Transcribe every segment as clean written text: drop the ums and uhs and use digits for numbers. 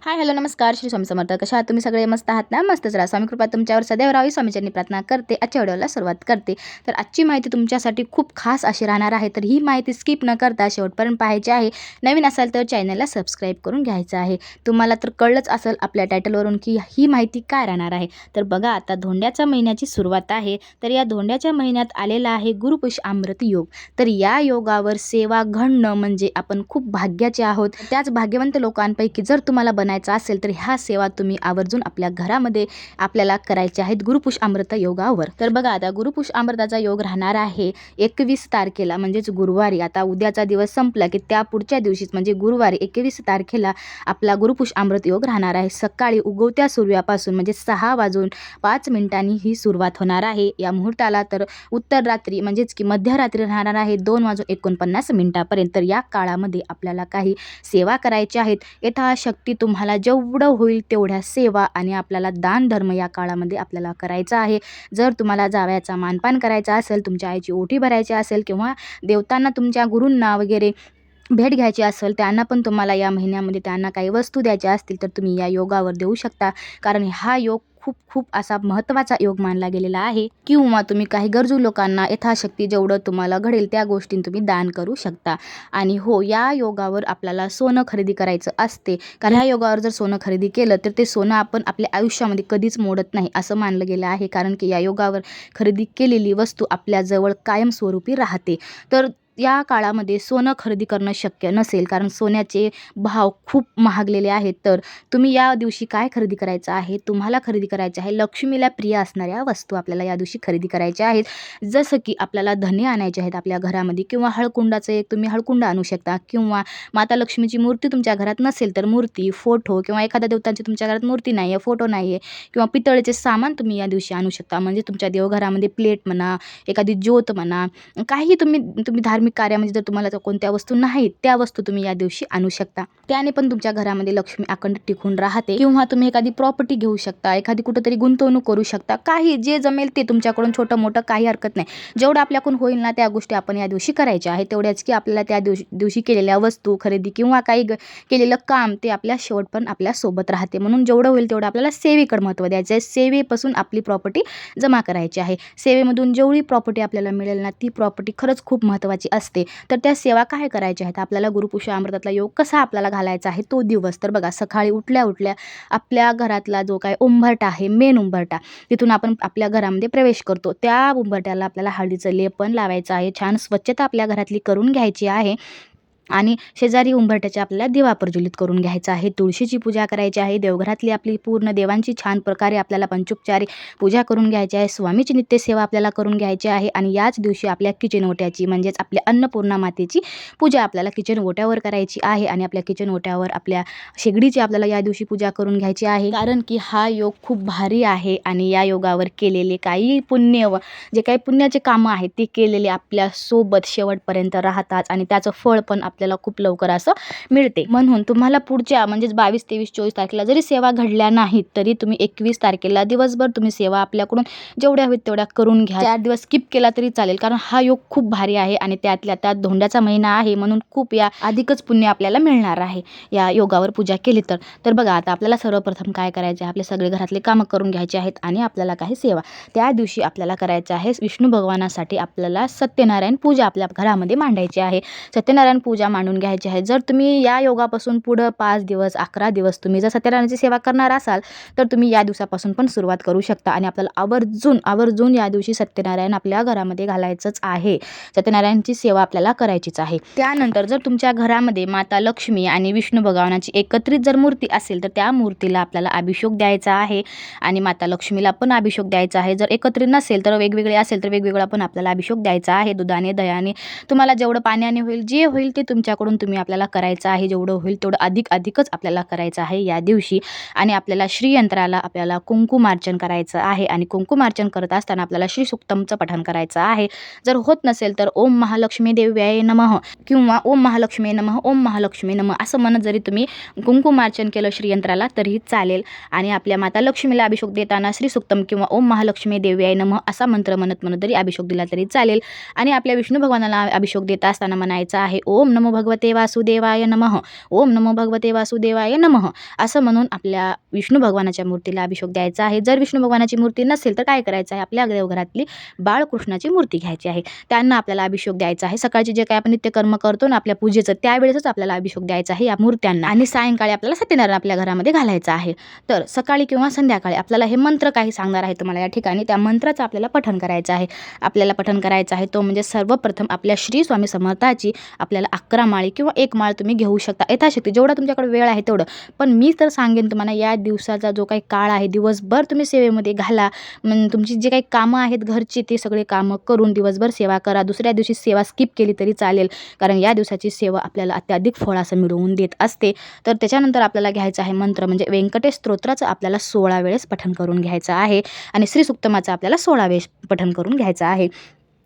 Hi hello नमस्कार श्री स्वामी समर्थ. कशा आहात तुम्ही सगळे? मस्त आहात ना? मस्तच राहा. स्वामी कृपा तुमच्यावर सदैव राहावी स्वामीचरणी प्रार्थना करते. आजच्या व्हिडिओला सुरुवात करते. तर आजची माहिती तुमच्यासाठी खूप खास अशी राहणार आहे. तर ही माहिती स्किप न करता शेवटपर्यंत पाहायची आहे. नवीन असाल तर चॅनलला सबस्क्राईब करून घ्यायचं आहे. तुम्हाला तर कळलंच असेल आपल्या टायटलवरून की ही माहिती काय राहणार आहे. तर बघा, आता धोंड्याच्या महिन्याची सुरुवात आहे. तर या धोंड्याच्या महिन्यात आलेला आहे गुरुपुष्य अमृत योग. तर या योगावर सेवा घडणं म्हणजे आपण खूप भाग्याचे आहोत. त्याच भाग्यवंत लोकांपैकी जर तुम्हाला बनायचं असेल तर ह्या सेवा तुम्ही आवर्जून आपल्या घरामध्ये आपल्याला करायच्या आहेत गुरुपुष्य अमृत योगावर. तर बघा, आता गुरुपुष्य अमृताचा योग राहणार आहे 21 तारखेला, म्हणजेच गुरुवारी. आता उद्याचा दिवस संपला की त्या पुढच्या दिवशीच म्हणजे गुरुवारी 21 तारखेला आपला गुरुपुष्य अमृत योग राहणार आहे. सकाळी उगवत्या सूर्यापासून म्हणजे 6:05 ही सुरुवात होणार आहे. या मुहूर्ताला तर उत्तर रात्री म्हणजेच की मध्यरात्री राहणार आहे 2:49 तर या काळामध्ये आपल्याला काही सेवा करायच्या आहेत. यथाशक्ती तुम्हाला जेवढं होईल तेवढ्या सेवा आणि आपल्याला दान धर्म या काळामध्ये आपल्याला करायचा आहे. जर तुम्हाला जावयाचा मानपान करायचा असेल, तुमच्या आईची ओटी भरायची असेल किंवा देवतांना तुमच्या गुरूंना वगैरे भेट घ्यायची असेल, त्यांना पण तुम्हाला या महिन्यामध्ये त्यांना काही वस्तू द्यायच्या असतील तर तुम्ही या योगावर देऊ शकता. कारण हा योग खूप खूप असा महत्त्वाचा योग मानला गेलेला आहे. किंवा तुम्ही काही गरजू लोकांना यथाशक्ती जेवढं तुम्हाला घडेल त्या गोष्टी तुम्ही दान करू शकता. आणि हो, या योगावर आपल्याला सोनं खरेदी करायचं असते. कारण या योगावर जर सोनं खरेदी केलं तर ते सोनं आपण आपल्या आयुष्यामध्ये कधीच मोडत नाही असं मानलं गेलं आहे. कारण की या योगावर खरेदी केलेली वस्तू आपल्याजवळ कायमस्वरूपी राहते. तर या काळामध्ये सोनं खरेदी करणं शक्य नसेल कारण सोन्याचे भाव खूप महागलेले आहेत. तर तुम्ही या दिवशी काय खरेदी करायचं आहे? तुम्हाला खरेदी करायचं आहे लक्ष्मीला प्रिय असणाऱ्या वस्तू आपल्याला या दिवशी खरेदी करायच्या आहेत. जसं की आपल्याला धान्य आणायचे आहेत आपल्या घरामध्ये, किंवा हळकुंडाचं एक तुम्ही हळकुंड आणू शकता, किंवा माता लक्ष्मीची मूर्ती तुमच्या घरात नसेल तर मूर्ती, फोटो, किंवा एखाद्या देवतांची तुमच्या घरात मूर्ती नाही आहे, फोटो नाही आहे, किंवा पितळेचे सामान तुम्ही या दिवशी आणू शकता. म्हणजे तुमच्या देवघरामध्ये प्लेट म्हणा, एखादी ज्योत म्हणा, काही तुम्ही धार्मिक कार्यामध्ये जर तुम्हाला कोणत्या वस्तू नाहीत त्या वस्तू तुम्ही या दिवशी आणू शकता. त्याने पण तुमच्या घरामध्ये लक्ष्मी अखंड टिकून राहते. किंवा तुम्ही एखादी प्रॉपर्टी घेऊ शकता, एखादी कुठेतरी गुंतवणूक करू शकता. काही जे जमेल ते तुमच्याकडून, छोटं मोठं काही हरकत नाही. जेवढं आपल्याकडून होईल ना त्या गोष्टी आपण या दिवशी करायच्या आहे. तेवढ्याच की आपल्याला त्या दिवशी केलेल्या वस्तू खरेदी किंवा काही केलेलं काम ते आपल्या शेवट पण आपल्या सोबत राहते. म्हणून जेवढं होईल तेवढं आपल्याला सेवेकडे महत्त्व द्यायचं आहे. सेवेपासून आपली प्रॉपर्टी जमा करायची आहे. सेवेमधून जेवढी प्रॉपर्टी आपल्याला मिळेल ना ती प्रॉपर्टी खरंच खूप महत्त्वाची असते. तर त्या सेवा काय करायच्या आहेत? आपल्याला गुरुपुष्य अमृतातला योग कसा आपल्याला घालायचा आहे तो दिवस. तर बघा, सकाळी उठल्या उठल्या आपल्या घरातला जो काय उंबरठा आहे, मेन उंबरठा, तिथून आपण आपल्या घरामध्ये प्रवेश करतो. त्या उंबरठ्याला आपल्याला हळदीचं लेपन लावायचं आहे. छान स्वच्छता आपल्या घरातली करून घ्यायची आहे. आणि शेजारी उंबरठ्याच्या आपल्याला दिवा प्रज्वलित करून घ्यायचा आहे. तुळशीची पूजा करायची आहे. देवघरातली आपली पूर्ण देवांची छान प्रकारे आपल्याला पंचोपचारी पूजा करून घ्यायची आहे. स्वामीची नित्यसेवा आपल्याला करून घ्यायची आहे. आणि याच दिवशी आपल्या किचन ओट्याची म्हणजेच आपल्या अन्नपूर्णा मातेची पूजा आपल्याला किचन ओट्यावर करायची आहे. आणि आपल्या किचन ओट्यावर आपल्या शेगडीची आपल्याला या दिवशी पूजा करून घ्यायची आहे. कारण की हा योग खूप भारी आहे. आणि या योगावर केलेले काही जे काही पुण्याचे कामं आहेत ते केलेले आपल्यासोबत शेवटपर्यंत राहतात. आणि त्याचं फळ पण आपल्याला खूप लवकर असं मिळते. म्हणून तुम्हाला पुढच्या म्हणजेच 22, 23, 24 तारखेला जरी सेवा घडल्या नाहीत तरी तुम्ही 21 तारखेला दिवसभर तुम्ही सेवा आपल्याकडून जेवढ्या होईल तेवढ्या करून घ्या. 4 दिवस स्किप केला तरी चालेल. कारण हा योग खूप भारी आहे आणि त्यातल्या त्यात धोंड्याचा महिना आहे म्हणून खूप या अधिकच पुण्य आपल्याला मिळणार आहे या योगावर पूजा केली तर. तर बघा, आता आपल्याला सर्वप्रथम काय करायचे आहे? आपले सगळे घरातले कामं करून घ्यायचे आहेत आणि आपल्याला काही सेवा त्या दिवशी आपल्याला करायचं आहे. विष्णू भगवानासाठी आपल्याला सत्यनारायण पूजा आपल्या घरामध्ये मांडायची आहे. सत्यनारायण पूजा मांडून घ्यायची आहे. जर तुम्ही या योगापासून पुढं 5 दिवस 11 दिवस तुम्ही जर सत्यनारायणाची सेवा करणार असाल तर तुम्ही या दिवसापासून पण सुरुवात करू शकता. आणि आपल्याला आवर्जून या दिवशी सत्यनारायण आपल्या घरामध्ये घालायचंच आहे. सत्यनारायणची सेवा आपल्याला करायचीच आहे. त्यानंतर जर तुमच्या घरामध्ये माता लक्ष्मी आणि विष्णू भगवानाची एकत्रित जर मूर्ती असेल तर त्या मूर्तीला आपल्याला अभिषेक द्यायचा आहे. आणि माता लक्ष्मीला पण अभिषेक द्यायचा आहे. जर एकत्रित नसेल तर वेगवेगळे असेल तर वेगवेगळा पण आपल्याला अभिषेक द्यायचा आहे. दुधाने, दह्याने, तुम्हाला जेवढं पाण्याने होईल, जे होईल ते तुमच्याकडून तुम्ही आपल्याला करायचं आहे. जेवढं होईल तेवढं अधिकच आपल्याला करायचं आहे या दिवशी. आणि आपल्याला श्रीयंत्राला आपल्याला कुंकुमार्चन करायचं आहे. आणि कुंकुमार्चन करत असताना आपल्याला श्री सुक्तमचं पठण करायचं आहे. जर होत नसेल तर ओम महालक्ष्मी देव्याय नमः किंवा ओम महालक्ष्मी नमः, ओम महालक्ष्मी नमः असं म्हणत जरी तुम्ही कुंकुमार्चन केलं श्रीयंत्राला तरीही चालेल. आणि आपल्या माता लक्ष्मीला अभिषेक देताना श्री सुक्तम किंवा ओम महालक्ष्मी देव्याय नमः असा मंत्र म्हणत जरी अभिषेक दिला तरी चालेल. आणि आपल्या विष्णू भगवानाला अभिषेक देत असताना म्हणायचं आहे ओम नमो नमो भगवते वासुदेवाय नमः, ओम नमो भगवते वासुदेवाय नमः असं म्हणून आपल्या विष्णू भगवानाच्या मूर्तीला अभिषेक द्यायचा आहे. जर विष्णू भगवानाची मूर्ती नसेल तर काय करायचं आहे, आपल्या देवघरातली बाळकृष्णाची मूर्ती घ्यायची आहे, त्यांना आपल्याला अभिषेक द्यायचा आहे. सकाळची जे काही आपण नित्यकर्म करतो ना आपल्या पूजेचं, त्यावेळेसच आपल्याला अभिषेक द्यायचा आहे या मूर्त्यांना. आणि सायंकाळी आपल्याला सत्यनारायण आपल्या घरामध्ये घालायचं आहे. तर सकाळी किंवा संध्याकाळी आपल्याला हे मंत्र काही सांगणार आहे तुम्हाला या ठिकाणी, त्या मंत्राचं आपल्याला पठण करायचं आहे. आपल्याला पठण करायचं आहे तो म्हणजे सर्वप्रथम आपल्या श्री स्वामी समर्थाची आपल्याला 11 माळी किंवा 1 माळ तुम्ही घेऊ शकता, यथाशक्ती जेवढा तुमच्याकडे वेळ आहे तेवढं. पण मी तर सांगेन तुम्हाला, या दिवसाचा जो काही काळ आहे, दिवसभर तुम्ही सेवेमध्ये घाला. तुमची जे काही कामं आहेत घरची ते सगळे कामं करून दिवसभर सेवा करा. दुसऱ्या दिवशी सेवा स्किप केली तरी चालेल, कारण या दिवसाची सेवा आपल्याला अत्याधिक फळ असं मिळवून देत असते. तर त्याच्यानंतर आपल्याला घ्यायचं आहे मंत्र म्हणजे व्यंकटेश स्तोत्राचं आपल्याला 16 वेळेस पठण करून घ्यायचं आहे आणि श्री सूक्तमाचं आपल्याला 16 वेळेस पठण करून घ्यायचं आहे.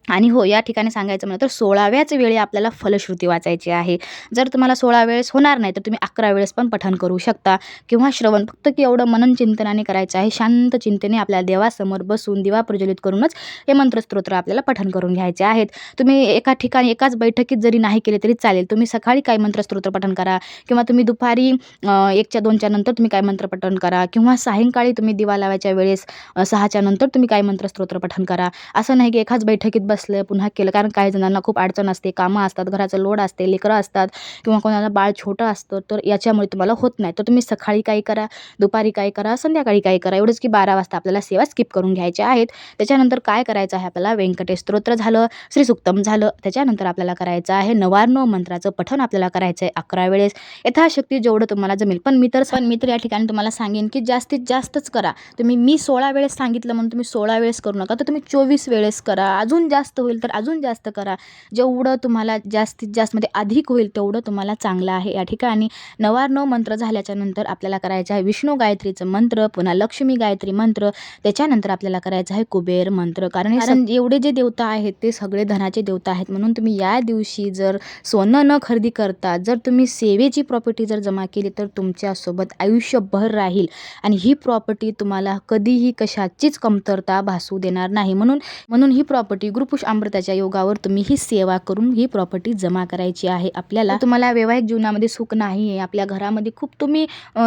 आणि हो, या ठिकाणी सांगायचं म्हणलं तर 16व्याच वेळी आपल्याला फलश्रुती वाचायची आहे. जर तुम्हाला 16 वेळेस होणार नाही तर तुम्ही 11 वेळेस पण पठण करू शकता किंवा श्रवण, फक्त की एवढं मनन चिंतनाने करायचं आहे. शांत चिंतेने आपल्या देवासमोर बसून दिवा प्रज्वलित करूनच हे मंत्रस्तोत्र आपल्याला पठण करून घ्यायचे आहेत. तुम्ही एका ठिकाणी एकाच बैठकीत जरी नाही केले तरी चालेल. तुम्ही सकाळी काय मंत्रस्तोत्र पठण करा किंवा तुम्ही दुपारी 1च्या 2च्या नंतर तुम्ही काय मंत्र पठण करा किंवा सायंकाळी तुम्ही दिवा लावायच्या वेळेस 6च्या नंतर तुम्ही काय मंत्रस्तोत्र पठण करा. असं नाही की एकाच बैठकीत बसलं पुन्हा केलं, कारण काही जणांना खूप अडचण असते, कामं असतात, घराचं लोड असते, लेकरं असतात किंवा कोणाला बाळ छोटं असतं, तर याच्यामुळे तुम्हाला होत नाही. तर तुम्ही सकाळी काय करा, दुपारी काय करा, संध्याकाळी काय करा, एवढंच की 12 वाजता आपल्याला सेवा स्किप करून घ्यायच्या आहेत. त्याच्यानंतर काय करायचं आहे आपल्याला, व्यंकटेश स्तोत्र झालं, श्रीसूक्तम झालं, त्याच्यानंतर आपल्याला करायचं आहे नवार्णव मंत्राचं पठण आपल्याला करायचं आहे 11 वेळेस, यथाशक्ती जेवढं तुम्हाला जमेल. पण मी तर या ठिकाणी तुम्हाला सांगेन की जास्तीत जास्तच करा. मी 16 वेळेस सांगितलं म्हणून तुम्ही 16 वेळेस करू नका, तर तुम्ही 24 वेळेस करा. अजून जास्त होईल तर अजून जास्त करा. जेवढं तुम्हाला जास्तीत जास्त म्हणजे अधिक होईल तेवढं तुम्हाला चांगलं आहे. या ठिकाणी नवार्णव मंत्र झाल्याच्या नंतर आपल्याला करायचं आहे विष्णू गायत्रीचं मंत्र, पुन्हा लक्ष्मी गायत्री मंत्र, त्याच्यानंतर आपल्याला करायचं आहे कुबेर मंत्र. कारण एवढे जे देवता आहेत ते सगळे धनाचे देवता आहेत. म्हणून तुम्ही या दिवशी जर सोनं न खरेदी करता जर तुम्ही सेवेची प्रॉपर्टी जर जमा केली तर तुमच्यासोबत आयुष्यभर राहील आणि ही प्रॉपर्टी तुम्हाला कधीही कशाचीच कमतरता भासू देणार नाही. म्हणून ही प्रॉपर्टी गुरुपुष अमृताच्या योगावर तुम्ही ही सेवा करून ही प्रॉपर्टी जमा करायची आहे. आपल्याला तुम्हाला वैवाहिक जीवनामध्ये सुख नाही आहे, आपल्या घरामध्ये खूप तुम्ही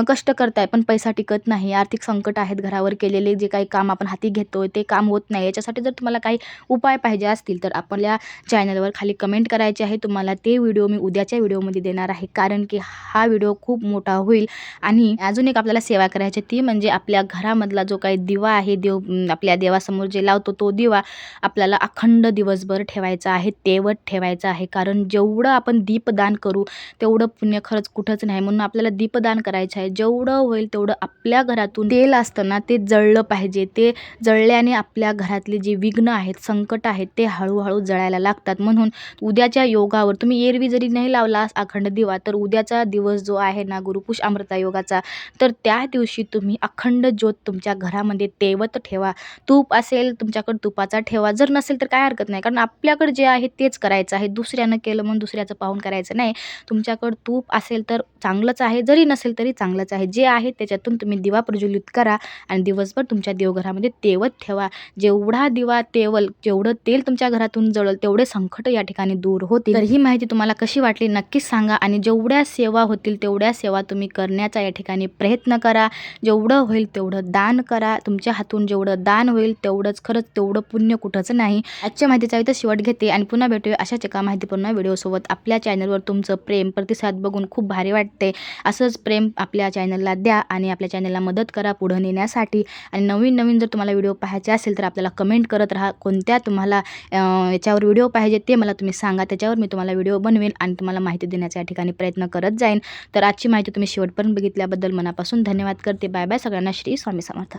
कष्ट करताय पण पैसा टिकत नाही, आर्थिक संकट आहेत, घरावर केलेले जे काही काम आपण हाती घेतोय ते काम होत नाही, याच्यासाठी जर तुम्हाला काही उपाय पाहिजे असतील तर आपल्या चॅनलवर खाली कमेंट करायचे आहे. तुम्हाला ते व्हिडिओ मी उद्याच्या व्हिडिओमध्ये देणार आहे, कारण की हा व्हिडिओ खूप मोठा होईल. आणि अजून एक आपल्याला सेवा करायची ती म्हणजे आपल्या घरामधला जो काही दिवा आहे, आपल्या देवासमोर जे लावतो तो दिवा आपल्याला अखंड दिवसभर ठेवायचा आहे, तेवत ठेवायचा आहे. कारण जेवढं आपण दीपदान करू तेवढं पुण्य खरंच कुठंच नाही. म्हणून आपल्याला दीपदान करायचं आहे. जेवढं होईल तेवढं आपल्या घरातून तेल असतं ना ते जळलं पाहिजे. ते जळल्याने आपल्या घरातले जे विघ्न आहेत, संकट आहेत ते हळूहळू जळायला लागतात. म्हणून उद्याच्या योगावर तुम्ही एरवी जरी नाही लावला अखंड दिवा तर उद्याचा दिवस जो आहे ना गुरुपुष अमृता योगाचा, तर त्या दिवशी तुम्ही अखंड ज्योत तुमच्या घरामध्ये तेवत ठेवा. तूप असेल तुमच्याकडे तुपाचा ठेवा, जर नसेल तर काय हरकत नाही, कारण आपल्याकडे जे आहे तेच करायचं आहे. दुसऱ्यानं केलं म्हणून दुसऱ्याचं पाहून करायचं नाही. तुमच्याकडं तूप असेल तर चांगलंच आहे, जरी नसेल तरी चांगलंच आहे. जे आहे त्याच्यातून तुम्ही दिवा प्रज्वलित करा आणि दिवसभर तुमच्या देवघरामध्ये तेवत ठेवा. जेवढा दिवा तेवल, जेवढं तेल तुमच्या घरातून जळल तेवढे संकट या ठिकाणी दूर होतील. तर ही माहिती तुम्हाला कशी वाटली नक्कीच सांगा आणि जेवढ्या सेवा होतील तेवढ्या सेवा तुम्ही करण्याचा या ठिकाणी प्रयत्न करा. जेवढं होईल तेवढं दान करा. तुमच्या हातून जेवढं दान होईल तेवढंच, खरंच तेवढं पुण्य कुठंच नाही. आजच्या माहितीचा इथं शेवट घेते आणि पुन्हा भेटूया अशाच एका माहितीपूर्ण व्हिडिओसोबत. आपल्या चॅनलवर तुमचं प्रेम प्रतिसाद बघून खूप भारी वाटते. असंच प्रेम आपल्या चॅनलला द्या आणि आपल्या चॅनलला मदत करा पुढं नेण्यासाठी. आणि नवीन जर तुम्हाला व्हिडिओ पाहायचे असेल तर आपल्याला कमेंट करत राहा. कोणत्या तुम्हाला याच्यावर व्हिडिओ पाहिजे ते मला तुम्ही सांगा, त्याच्यावर मी तुम्हाला व्हिडिओ बनवेन आणि तुम्हाला माहिती देण्याचा या ठिकाणी प्रयत्न करत जाईन. तर आजची माहिती तुम्ही शेवटपर्यंत बघितल्याबद्दल मनापासून धन्यवाद करते. बाय बाय सगळ्यांना. श्री स्वामी समर्थ.